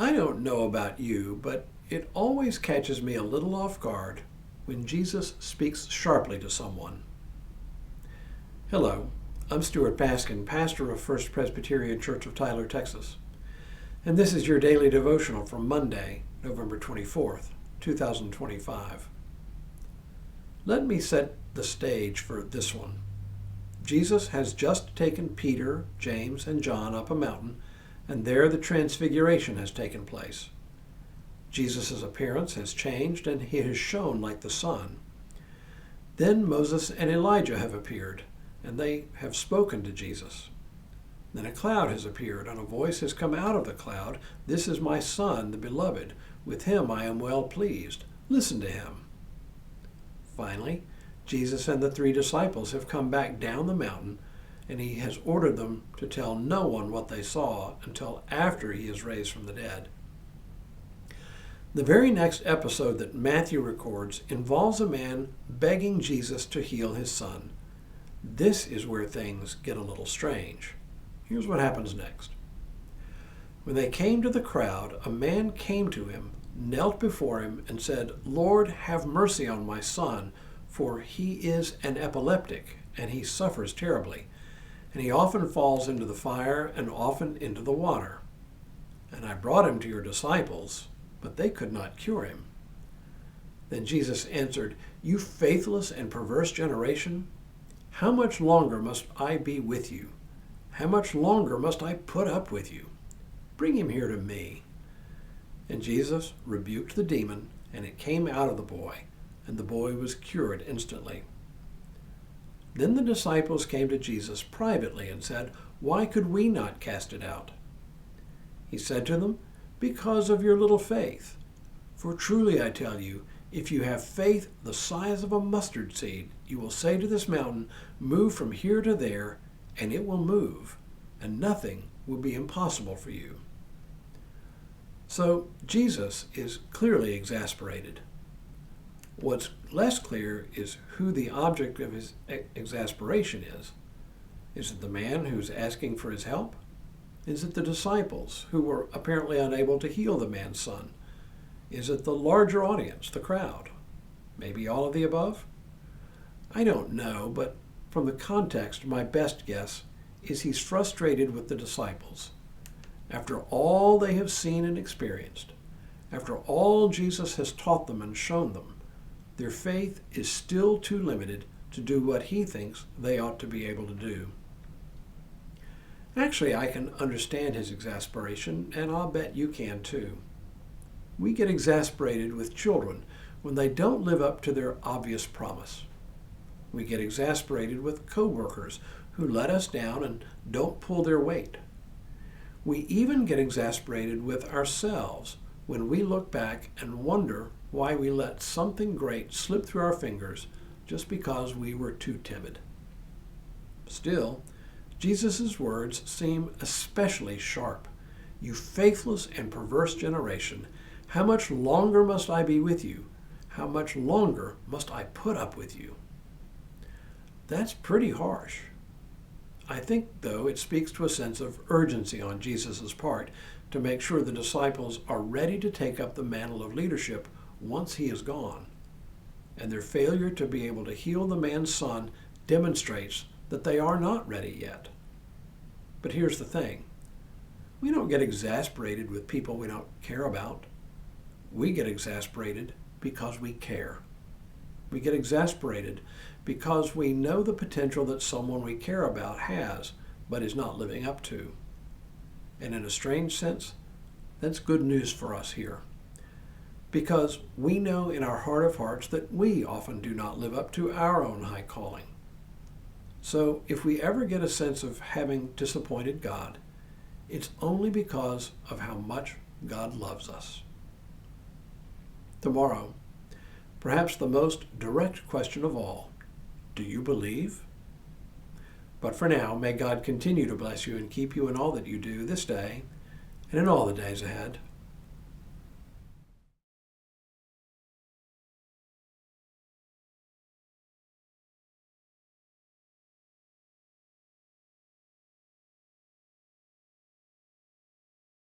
I don't know about you, but it always catches me a little off guard when Jesus speaks sharply to someone. Hello, I'm Stuart Baskin, pastor of First Presbyterian Church of Tyler, Texas. And this is your daily devotional for Monday, November 24th, 2025. Let me set the stage for this one. Jesus has just taken Peter, James, and John up a mountain, and there the transfiguration has taken place. Jesus' appearance has changed, and he has shone like the sun. Then Moses and Elijah have appeared, and they have spoken to Jesus. Then a cloud has appeared, and a voice has come out of the cloud, "This is my Son, the Beloved. With him I am well pleased. Listen to him." Finally, Jesus and the 3 disciples have come back down the mountain, and he has ordered them to tell no one what they saw until after he is raised from the dead. The very next episode that Matthew records involves a man begging Jesus to heal his son. This is where things get a little strange. Here's what happens next. When they came to the crowd, a man came to him, knelt before him, and said, "Lord, have mercy on my son, for he is an epileptic, and he suffers terribly, and he often falls into the fire and often into the water. And I brought him to your disciples, but they could not cure him." Then Jesus answered, "You faithless and perverse generation, how much longer must I be with you? How much longer must I put up with you? Bring him here to me." And Jesus rebuked the demon, and it came out of the boy, and the boy was cured instantly. Then the disciples came to Jesus privately and said, "Why could we not cast it out?" He said to them, "Because of your little faith. For truly I tell you, if you have faith the size of a mustard seed, you will say to this mountain, 'Move from here to there,' and it will move, and nothing will be impossible for you." So Jesus is clearly exasperated. What's less clear is who the object of his exasperation is. Is it the man who's asking for his help? Is it the disciples who were apparently unable to heal the man's son? Is it the larger audience, the crowd? Maybe all of the above? I don't know, but from the context, my best guess is he's frustrated with the disciples. After all they have seen and experienced, after all Jesus has taught them and shown them, their faith is still too limited to do what he thinks they ought to be able to do. Actually, I can understand his exasperation, and I'll bet you can too. We get exasperated with children when they don't live up to their obvious promise. We get exasperated with coworkers who let us down and don't pull their weight. We even get exasperated with ourselves when we look back and wonder why we let something great slip through our fingers just because we were too timid. Still, Jesus' words seem especially sharp. "You faithless and perverse generation, how much longer must I be with you? How much longer must I put up with you?" That's pretty harsh. I think, though, it speaks to a sense of urgency on Jesus' part to make sure the disciples are ready to take up the mantle of leadership once he is gone. And their failure to be able to heal the man's son demonstrates that they are not ready yet. But here's the thing. We don't get exasperated with people we don't care about. We get exasperated because we care. We get exasperated because we know the potential that someone we care about has, but is not living up to. And in a strange sense, that's good news for us here. Because we know in our heart of hearts that we often do not live up to our own high calling. So if we ever get a sense of having disappointed God, it's only because of how much God loves us. Tomorrow, perhaps the most direct question of all, do you believe? But for now, may God continue to bless you and keep you in all that you do this day and in all the days ahead.